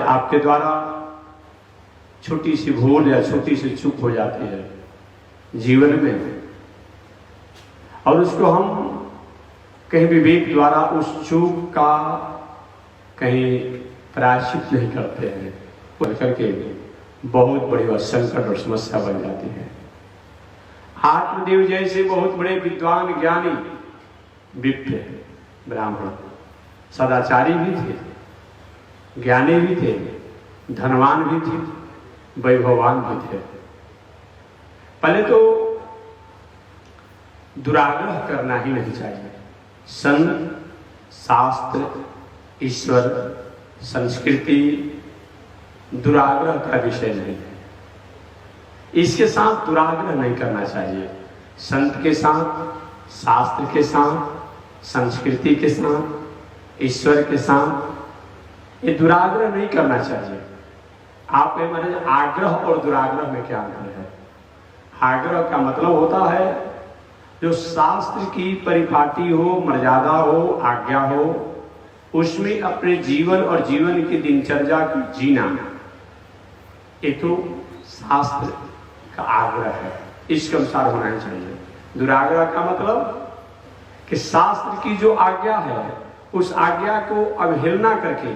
आपके द्वारा छोटी सी भूल या छोटी सी चूक हो जाती है जीवन में, और उसको हम कहीं विवेक द्वारा उस चूक का कहीं प्रायश्चित नहीं करते हैं, करके बहुत बड़ी वह संकट और समस्या बन जाती है। आत्मदेव जैसे बहुत बड़े विद्वान ज्ञानी विप्र ब्राह्मण सदाचारी भी थे, ज्ञानी भी थे, धनवान भी थे, वैभवान भी थे। पहले तो दुराग्रह करना ही नहीं चाहिए। संत, शास्त्र, ईश्वर, संस्कृति दुराग्रह का विषय नहीं है। इसके साथ दुराग्रह नहीं करना चाहिए। संत के साथ, शास्त्र के साथ, संस्कृति के साथ, ईश्वर के साथ ये दुराग्रह नहीं करना चाहिए। आप माने आग्रह और दुराग्रह में क्या अंतर है? आग्रह का मतलब होता है जो शास्त्र की परिपाटी हो, मर्यादा हो, आज्ञा हो, उसमें अपने जीवन और जीवन की दिनचर्या को जीना, ये तो शास्त्र का आग्रह है, इसके अनुसार होना चाहिए। दुराग्रह का मतलब कि शास्त्र की जो आज्ञा है उस आज्ञा को अवहेलना करके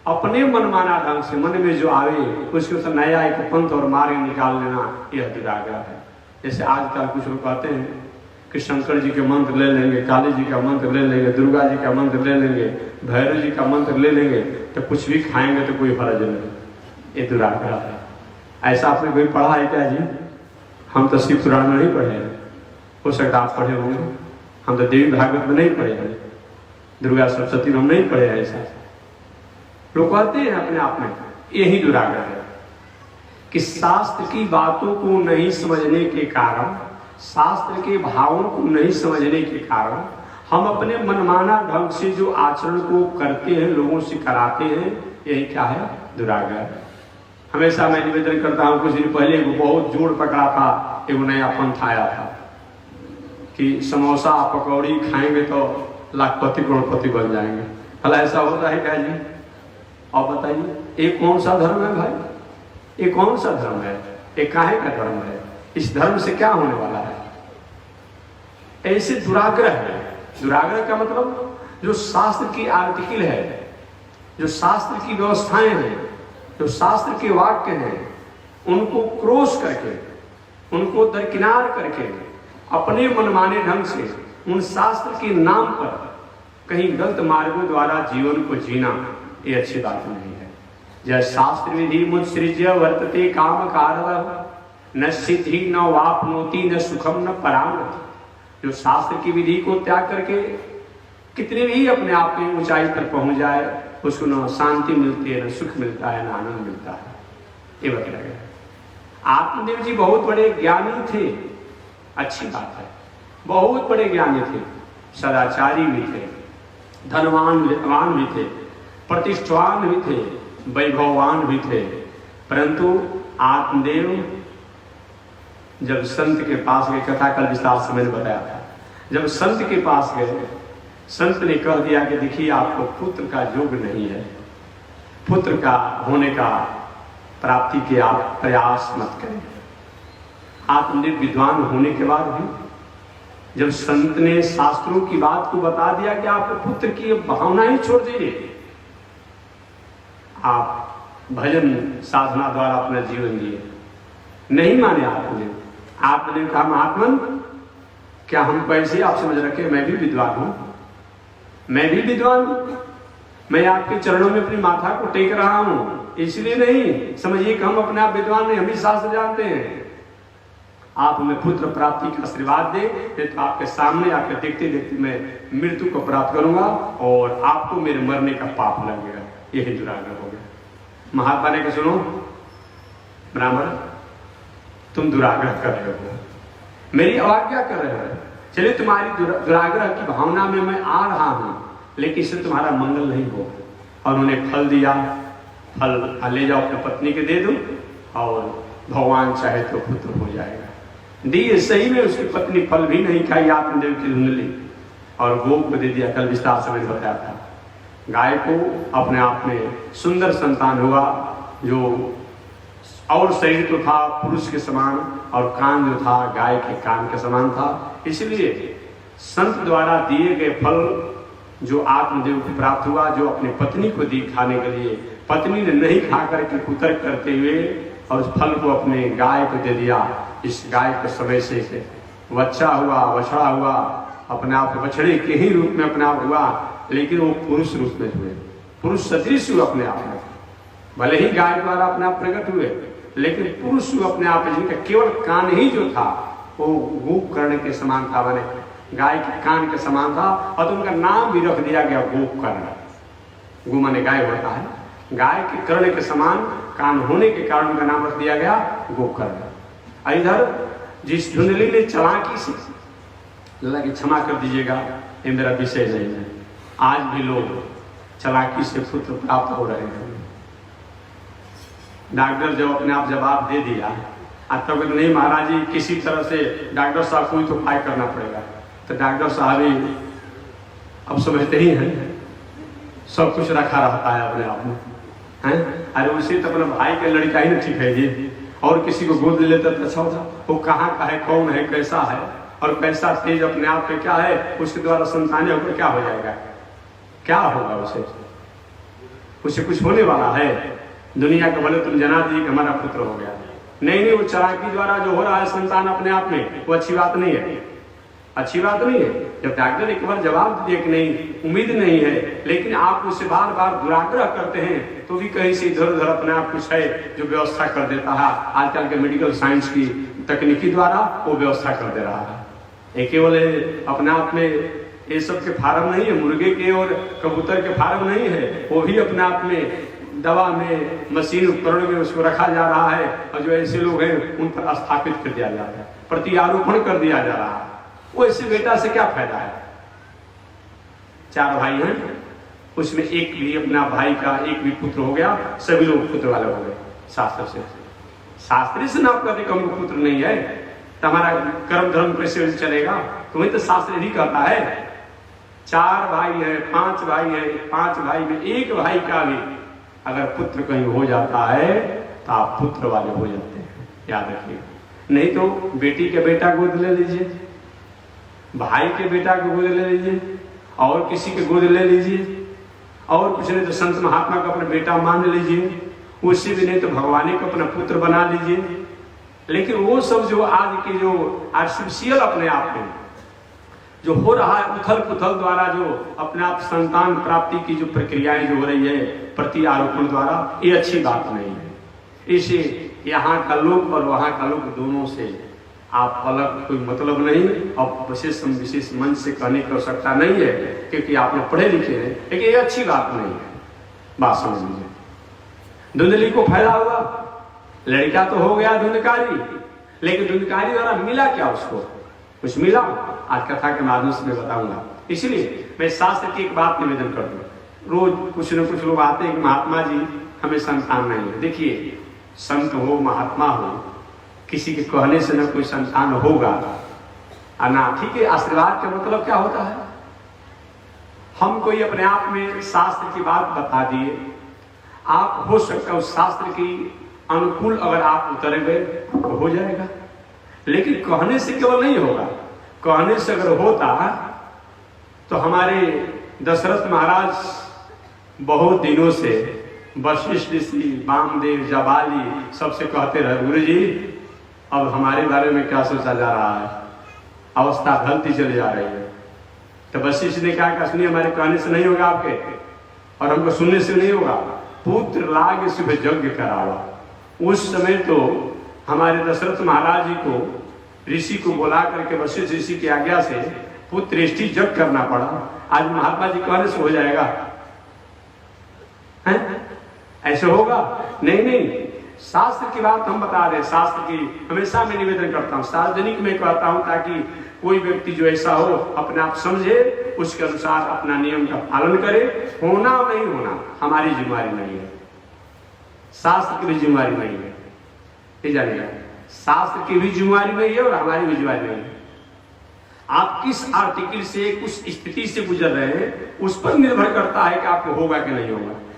अपने मनमाना ढंग से मन में जो आवे उसके उस नया एक पंथ और मार्ग निकाल लेना, यह दुराग्रह है। जैसे आजकल कुछ लोग कहते हैं कि शंकर जी के मंत्र ले लेंगे, काली जी का मंत्र ले लेंगे, दुर्गा जी का मंत्र ले लेंगे, भैरव जी का मंत्र ले लेंगे तो कुछ भी खाएंगे तो कोई फर्ज नहीं। ये दुराग्रह है। ऐसा आपने कोई पढ़ा है क्या जी? हम तो शिव पुराण में नहीं पढ़े हैं, हो सकता आप पढ़े होंगे। हम तो देवी भागवत में नहीं पढ़े हैं, दुर्गा सप्तशती में हम नहीं पढ़े हैं। ऐसा लोग कहते हैं अपने आप में, यही दुराग्रह है कि शास्त्र की बातों को नहीं समझने के कारण, शास्त्र के भावों को नहीं समझने के कारण हम अपने मनमाना ढंग से जो आचरण को करते हैं, लोगों से कराते हैं, यही क्या है? दुराग्रह। हमेशा मैं निवेदन करता हूं, कुछ दिन पहले बहुत जोड़ पकड़ा था, एक नया पंथ आया था कि समोसा पकौड़ी खाएंगे तो लाखपति करोड़पति बन जाएंगे। भला ऐसा होता है क्या जी? और बताइए, ये कौन सा धर्म है भाई? ये कौन सा धर्म है? ये काहे का धर्म है? इस धर्म से क्या होने वाला है? ऐसे दुराग्रह है। दुराग्रह का मतलब जो शास्त्र की आर्टिकल है, जो शास्त्र की व्यवस्थाएं हैं, जो शास्त्र के वाक्य हैं, उनको क्रॉस करके, उनको दरकिनार करके अपने मनमाने ढंग से उन शास्त्र के नाम पर कहीं गलत मार्गों द्वारा जीवन को जीना, ये अच्छी बात नहीं है। जय शास्त्र विधि मुत्सृज्य वर्तते काम कारव, न सिद्धि न वापनोति न सुखम न परांगति। जो शास्त्र की विधि को त्याग करके कितने भी अपने आप में ऊंचाई पर पहुंच जाए, उसको न शांति मिलती है, न सुख मिलता है, न आनंद मिलता है। ये बता गया। आत्मदेव जी बहुत बड़े ज्ञानी थे, अच्छी बात है, बहुत बड़े ज्ञानी थे, सदाचारी भी थे, धनवान भी थे, प्रतिष्ठावान भी थे, वैभववान भी थे। परंतु आत्मदेव जब संत के पास गए, कथा कल विस्तार से मैंने बताया था, जब संत के पास गए, संत ने कह दिया कि देखिए आपको पुत्र का योग नहीं है, पुत्र का होने का प्राप्ति के आप प्रयास मत करें। आत्मदेव विद्वान होने के बाद भी जब संत ने शास्त्रों की बात को बता दिया कि आप पुत्र की भावना ही छोड़ दीजिए, आप भजन साधना द्वारा अपना जीवन जिए, नहीं माने आपने। आपने कहा महात्मन क्या हम पैसे आप समझ रखे, मैं भी विद्वान हूं, मैं भी विद्वान हूं, मैं आपके चरणों में अपनी माथा को टेक रहा हूं, इसलिए नहीं समझिए कि हम अपने आप विद्वान नहीं, हम भी शास्त्र जानते हैं। आप हमें पुत्र प्राप्ति का आशीर्वाद दें, तो आपके सामने आपके देखते देखते मैं मृत्यु को प्राप्त करूंगा और आपको मेरे मरने का पाप लगेगा। यही दुराग्रह हो गया। महात्मा ने कहा सुनो ब्राह्मण, तुम दुराग्रह कर रहे हो, मेरी अवज्ञा कर रहे हो, चलिए तुम्हारी दुराग्रह की भावना में मैं आ रहा हूं, लेकिन इससे तुम्हारा मंगल नहीं हो। और उन्हें फल दिया, फल ले जाओ अपने पत्नी के दे दो और भगवान चाहे तो पुत्र हो जाएगा। दिए, सही में उसकी पत्नी फल भी नहीं खाई, आत्मदेव की धुंधली और गोप को दे दिया। कल विस्तार से मैंने बताया था। गाय को अपने आप में सुंदर संतान हुआ, जो और शरीर तो था पुरुष के समान और कान जो था गाय के कान के समान था। इसलिए संत द्वारा दिए गए फल जो आत्मदेव को प्राप्त हुआ, जो अपनी पत्नी को दी खाने के लिए, पत्नी ने नहीं खा करके कुतर्क करते हुए और उस फल को अपने गाय को दे दिया। इस गाय को समय से बच्चा हुआ, बछड़ा हुआ, अपने आप बछड़े के ही रूप में अपने आप हुआ, लेकिन वो पुरुष रूप में हुए, पुरुष सदृश हुए अपने आप में। भले ही गाय द्वारा अपने आप प्रकट हुए, लेकिन पुरुष हुए अपने आप में, जिनका केवल कान ही जो था वो गोकर्ण के समान था, माने गाय के कान के समान था, और तो उनका नाम भी रख दिया गया गोकर्ण। गो माने गाय होता है, गाय के कर्ण के समान कान होने के कारण उनका नाम रख दिया गया गोकर्ण। इधर जिस धुंधली ने चालाकी से, अल्लाह की क्षमा कर दीजिएगा, ये मेरा विषय नहीं है, आज भी लोग चालाकी से पुत्र प्राप्त हो रहे हैं। डॉक्टर जब अपने आप जवाब दे दिया, तब तक नहीं महाराज जी किसी तरह से डॉक्टर साहब कोई तो उपाय करना पड़ेगा, तो डॉक्टर साहब ही अब समझते ही हैं, सब कुछ रखा रहता है अपने आप में, हैं? अरे उसे तो अपना भाई का लड़का ही ना ठीक है जी, और किसी को गोद ले लेता तो अच्छा होता। वो कहाँ का है, कौन है, कैसा है और कैसा तेज अपने आप पे क्या है, उसके द्वारा संतान होकर क्या हो जाएगा, क्या होगा उसे कुछ होने वाला है? दुनिया के भले तुम जना दीजिए कि हमारा पुत्र हो गया, नहीं, वो चालाकी द्वारा जो हो रहा है संतान अपने आप में, वो अच्छी बात नहीं है, अच्छी बात नहीं है। जब डॉक्टर एक बार जवाब दिए कि नहीं, उम्मीद नहीं है, लेकिन आप उसे बार बार दुराग्रह करते हैं, तो भी कहीं से इधर उधर अपने आप कुछ है जो व्यवस्था कर देता है। आजकल के मेडिकल साइंस की तकनीकी द्वारा वो व्यवस्था कर दे रहा है। ये केवल अपने आप में ये सब के फार्म नहीं है, मुर्गे के और कबूतर के फार्म नहीं है, वो भी अपने आप में दवा में, मशीन उपकरण में उसको रखा जा रहा है, और जो ऐसे लोग हैं उन पर स्थापित कर दिया जाता है, प्रत्यारोपण कर दिया जा रहा है। वो ऐसे बेटा से क्या फायदा है? 4 भाई हैं, उसमें एक भी अपना भाई का एक भी पुत्र हो गया, सभी लोग पुत्र वाले हो गए। शास्त्र से, शास्त्री से नाम करते कम पुत्र नहीं है, तो हमारा कर्म धर्म कैसे चलेगा? तुम्हें तो शास्त्र ही कहता है 4 भाई है, 5 भाई है, 5 भाई में एक भाई का भी अगर पुत्र कहीं हो जाता है तो आप पुत्र वाले हो जाते हैं, याद रखिए। नहीं तो बेटी के बेटा गोद ले लीजिए, भाई के बेटा को गोद ले लीजिए, और किसी के गोद ले लीजिए, और कुछ नहीं तो संत महात्मा को अपना बेटा मान लीजिए, उससे भी नहीं तो भगवान को अपना पुत्र बना लीजिए। लेकिन वो सब जो आज के जो आर्टिफिशियल अपने आप में जो हो रहा है, उथल पुथल द्वारा जो अपने आप संतान प्राप्ति की जो प्रक्रियाएं जो हो रही है प्रत्यारोपण द्वारा, ये अच्छी बात नहीं है। इसे यहाँ का लोग और वहाँ का लोग दोनों से आप अलग कोई मतलब नहीं, और विशेष मन से कहने की आवश्यकता नहीं है, क्योंकि आप लोग पढ़े लिखे हैं, लेकिन ये अच्छी बात नहीं है। बात समझ लीजिए, धुंधली को फैला हुआ लड़का तो हो गया धुंधकारी, लेकिन धुंधकारी द्वारा मिला क्या उसको? कुछ मिला? आज कथा के माध्यम से मैं बताऊंगा। इसलिए मैं शास्त्र की एक बात निवेदन कर दूं, रोज कुछ न कुछ लोग आते हैं कि महात्मा जी हमें संतान नहीं है। देखिए, संत हो महात्मा हो, किसी के कहने से न कोई संतान होगा ना, ठीक है। आशीर्वाद का मतलब क्या होता है? हम कोई अपने आप में शास्त्र की बात बता दिए, आप हो सकता है उस शास्त्र की अनुकूल अगर आप उतर गए तो हो जाएगा, लेकिन कहने से केवल नहीं होगा। कहने से अगर होता तो हमारे दशरथ महाराज बहुत दिनों से वशिष्ठ ऋषि, वामदेव, जाबाली सबसे कहते रहे, गुरु जी अब हमारे बारे में क्या सोचा जा रहा है, अवस्था ढलती चली जा रही है। तो वशिष्ठ ने क्या सुनिए, हमारे कहने से नहीं होगा आपके, और हमको सुनने से नहीं होगा। पुत्र लागे शुभ यज्ञ करावा। उस समय तो हमारे दशरथ महाराज जी को ऋषि को बुला करके वशिष्ठ ऋषि की आज्ञा से पुत्रेष्टि यज्ञ करना पड़ा। आज महात्मा जी कहने से हो जाएगा? हैं? ऐसे होगा? नहीं, शास्त्र की बात हम बता रहे। शास्त्र की हमेशा मैं निवेदन करता हूँ, सार्वजनिक में कहता हूँ, ताकि कोई व्यक्ति जो ऐसा हो अपने आप समझे, उसके अनुसार अपना नियम का पालन करे। होना नहीं होना हमारी जिम्मेदारी नहीं है, शास्त्र की भी जिम्मेदारी नहीं है, ये जानिएगा। शास्त्र की भी जिम्मेदारी नहीं है और हमारी भी जिम्मेदारी नहीं है। आप किस आर्टिकल से, कुछ स्थिति से गुजर रहे हैं, उस पर निर्भर करता है कि आपको होगा कि नहीं होगा।